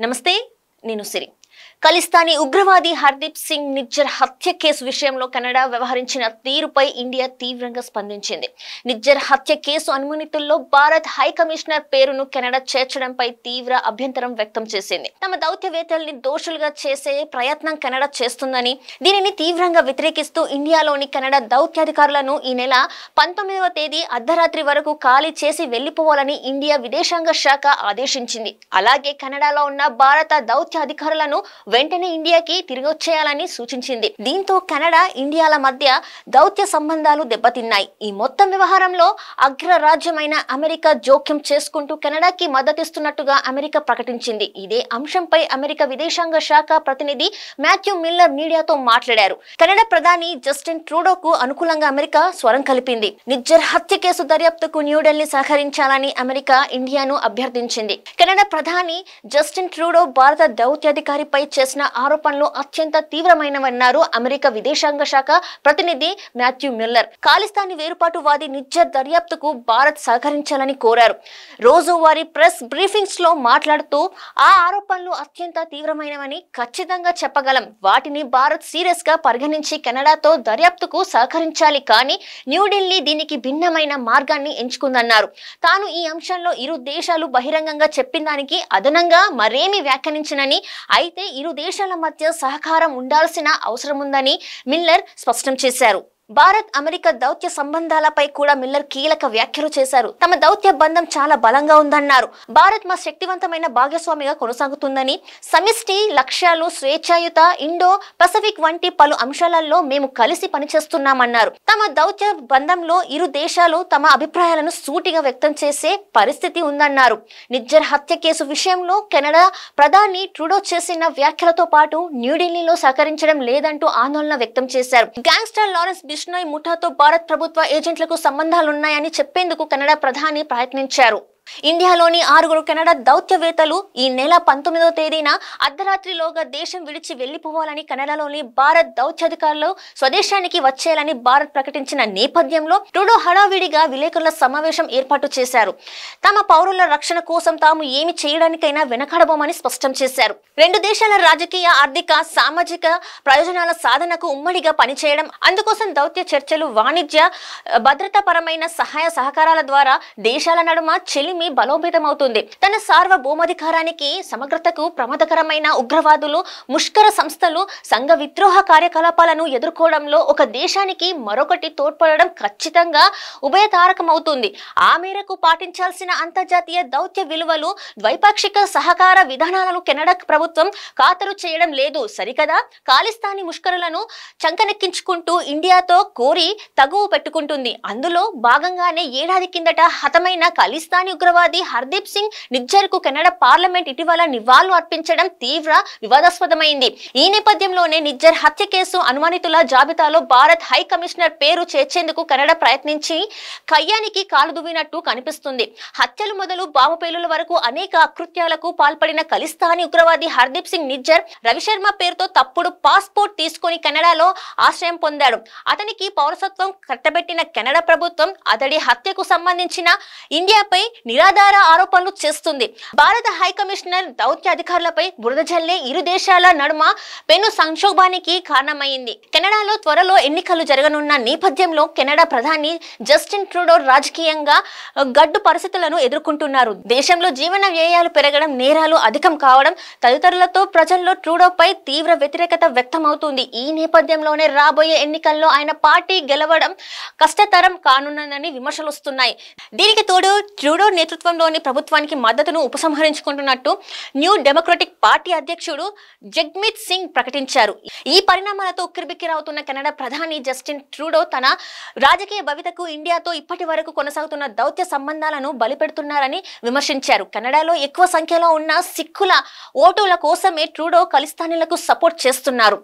నమస్తే నేను సిరి ఖలిస్తానీ ఉగ్రవాది హర్దీప్ సింగ్ నిజ్జర్ హత్య కేసు విషయంలో కెనడా వ్యవహరించిన తీరుపై ఇండియా తీవ్రంగా స్పందించింది. నిజ్జర్ హత్య కేసు అనుమానితుల్లో భారత్ హై కమిషనర్ పేరును కెనడా చేర్చడంపై తీవ్ర అభ్యంతరం వ్యక్తం చేసింది. తమ దౌత్యవేత్తల్ని దోషులుగా చేసే ప్రయత్నం కెనడా చేస్తుందని, దీనిని తీవ్రంగా వ్యతిరేకిస్తూ ఇండియాలోని కెనడా దౌత్యాధికారులను ఈ నెల 19వ తేదీ అర్ధరాత్రి వరకు ఖాళీ చేసి వెళ్లిపోవాలని ఇండియా విదేశాంగ శాఖ ఆదేశించింది. అలాగే కెనడాలో ఉన్న భారత దౌత్య అధికారులను వెంటనే ఇండియాకి తిరిగి వచ్చేయాలని సూచించింది. దీంతో కెనడా ఇండియాల మధ్య దౌత్య సంబంధాలు దెబ్బతిన్నాయి. ఈ మొత్తం వ్యవహారంలో అగ్రరాజ్యమైన అమెరికా జోక్యం చేసుకుంటూ కెనడాకి మద్దతిస్తున్నట్టుగా అమెరికా ప్రకటించింది. ఇదే అంశంపై అమెరికా విదేశాంగ శాఖ ప్రతినిధి మాథ్యూ మిల్లర్ మీడియాతో మాట్లాడారు. కెనడా ప్రధాని జస్టిన్ ట్రూడోకు అనుకూలంగా అమెరికా స్వరం కలిపింది. నిజ్జర్ హత్య కేసు దర్యాప్తుకు న్యూఢిల్లీ సహకరించాలని అమెరికా ఇండియాను అభ్యర్థించింది. కెనడా ప్రధాని జస్టిన్ ట్రూడో భారత దౌత్యాధికారిపై చేసిన ఆరోపణలు అత్యంత తీవ్రమైనవన్నారు అమెరికా విదేశాంగ శాఖ ప్రతినిధి మాథ్యూ మిల్లర్. ఖలిస్తానీ వేరుపాటువాది నిజ్జర్ దర్యాప్తుకు భారత్ సహకరించాలని కోరారు. రోజువారీ ప్రెస్ బ్రీఫింగ్స్ లో మాట్లాడుతూ ఆ ఆరోపణలు అత్యంత తీవ్రమైనవని ఖచ్చితంగా చెప్పగలం. వాటిని భారత్ సీరియస్ గా పరిగణించి కెనడాతో దర్యాప్తుకు సహకరించాలి, కానీ న్యూఢిల్లీ దీనికి భిన్నమైన మార్గాన్ని ఎంచుకుందన్నారు. తాను ఈ అంశంలో ఇరు దేశాలు బహిరంగంగా చెప్పిన దానికి అదనంగా మరేమీ వ్యాఖ్యానించనని, అయితే ఇరు దేశాల మధ్య సహకారం ఉండాల్సిన అవసరం ఉందని మిల్లర్ స్పష్టం చేశారు. భారత్ అమెరికా దౌత్య సంబంధాలపై కూడా మిల్లర్ కీలక వ్యాఖ్యలు చేశారు. తమ దౌత్య బంధం చాలా బలంగా ఉందన్నారు. భారత్ మా శక్తివంతమైన భాగస్వామిగా కొనసాగుతుందని, సమిష్టి లక్ష్యాలు, స్వేచ్ఛాయుత ఇండో పసిఫిక్ వంటి పలు అంశాలలో మేము కలిసి పనిచేస్తున్నామన్నారు. తమ దౌత్య బంధంలో ఇరు దేశాలు తమ అభిప్రాయాలను సూటిగా వ్యక్తం చేసే పరిస్థితి ఉందన్నారు. నిజ్జర్ హత్య కేసు విషయంలో కెనడా ప్రధాని ట్రూడో చేసిన వ్యాఖ్యలతో పాటు న్యూఢిల్లీలో సహకరించడం లేదంటూ ఆందోళన వ్యక్తం చేశారు. గ్యాంగ్స్టర్ లారెన్స్ బిష్నోయ్ ముఠాతో భారత్ ప్రభుత్వ ఏజెంట్లకు సంబంధాలున్నాయని చెప్పేందుకు కెనడా ప్రధాని ప్రయత్నించారు. ఇండియాలోని 6 కెనడా దౌత్యవేత్తలు ఈ నెల 19వ తేదీన అర్ధరాత్రిలోగా దేశం విడిచి వెళ్లిపోవాలని కెనడాలోని భారత్ దౌత్యాధికారులు స్వదేశానికి వచ్చేయాలని భారత్ ప్రకటించిన నేపథ్యంలో ట్రూడో హడావిడిగా విలేకరుల సమావేశం ఏర్పాటు చేశారు. తమ పౌరుల రక్షణ కోసం తాము ఏమి చేయడానికైనా వెనకాడబోమని స్పష్టం చేశారు. రెండు దేశాల రాజకీయ, ఆర్థిక, సామాజిక ప్రయోజనాల సాధనకు ఉమ్మడిగా పనిచేయడం, అందుకోసం దౌత్య చర్చలు, వాణిజ్య, భద్రతాపరమైన సహాయ సహకారాల ద్వారా దేశాల నడుమ బలోపేతమవుతుంది. తన సార్వభౌమాధికారానికి, సమగ్రతకు ప్రమాదకరమైన ఉగ్రవాదులు, ముష్కర సంస్థలు, సంఘ విద్రోహ కార్యకలాపాలను ఎదుర్కోవడంలో ఒక దేశానికి మరొకటి తోడ్పడడం ఖచ్చితంగా ఉభయతారకమవుతుంది. ఆ మేరకు పాటించాల్సిన అంతర్జాతీయ దౌత్య విలువలు, ద్వైపాక్షిక సహకార విధానాలను కెనడా ప్రభుత్వం ఖాతరు చేయడం లేదు సరికదా. ఖలిస్తానీ ముష్కరులను చంకనెక్కించుకుంటూ ఇండియాతో కోరి తగువ పెట్టుకుంటుంది. అందులో భాగంగానే ఏడాది కిందట హతమైన ఖలిస్తానీ ఉగ్రవాది హర్దీప్ సింగ్ నిజ్జర్ కు కెనడా పార్లమెంట్ ఇటీవల నివాళులు అర్పించడం తీవ్ర వివాదాస్పదమైంది. ఈ నేపథ్యంలోనే నిజ్జర్ హత్య కేసు అనుమానితుల జాబితాలో భారత్ హై కమిషనర్ పేరు చేర్చేందుకు కెనడా ప్రయత్నించి కయ్యానికి కాలు దువ్వినట్టు కనిపిస్తుంది. హత్యలు మొదలు బాంబు పేలుల వరకు అనేక అకృత్యాలకు పాల్పడిన ఖలిస్తానీ ఉగ్రవాది హర్దీప్ సింగ్ నిజ్జర్ రవిశర్మ పేరుతో తప్పుడు పాస్పోర్ట్ తీసుకుని కెనడాలో ఆశ్రయం పొందాడు. అతనికి పౌరసత్వం కట్టబెట్టిన కెనడా ప్రభుత్వం అతడి హత్యకు సంబంధించిన ఇండియాపై నిరాధార ఆరోపణలు చేస్తుంది. భారత హై కమిషనర్ దౌత్య అధికారులపై బురద జల్లే ఇరు దేశాల నడుమ పెను సంక్షోభానికి కారణమైంది. కెనడాలో త్వరలో ఎన్నికలు జరగనున్న నేపథ్యంలో కెనడా ప్రధాని జస్టిన్ ట్రూడో రాజకీయంగా గడ్డు పరిస్థితులను ఎదుర్కొంటున్నారు. దేశంలో జీవన వ్యయాలు పెరగడం, నేరాలు అధికం కావడం తదితరులతో ప్రజల్లో ట్రూడోపై తీవ్ర వ్యతిరేకత వ్యక్తమవుతుంది. ఈ నేపథ్యంలోనే రాబోయే ఎన్నికల్లో ఆయన పార్టీ గెలవడం కష్టతరం కానున్నదని విమర్శలు వస్తున్నాయి. దీనికి తోడు ట్రూడో నేతృత్వంలోని ప్రభుత్వానికి మద్దతును ఉపసంహరించుకుంటున్నట్టు న్యూ డెమోక్రటిక్ పార్టీ అధ్యక్షుడు జగ్మిత్ సింగ్ ప్రకటించారు. ఈ పరిణామాలతో ఉక్కిరిబిక్కిరవుతున్న కెనడా ప్రధాని జస్టిన్ ట్రూడో తన రాజకీయ భవితకు ఇండియాతో ఇప్పటి వరకు కొనసాగుతున్న దౌత్య సంబంధాలను బలిపెడుతున్నారని విమర్శించారు. కెనడాలో ఎక్కువ సంఖ్యలో ఉన్న సిక్కుల ఓటుల కోసమే ట్రూడో ఖలిస్తానీలకు సపోర్ట్ చేస్తున్నారు.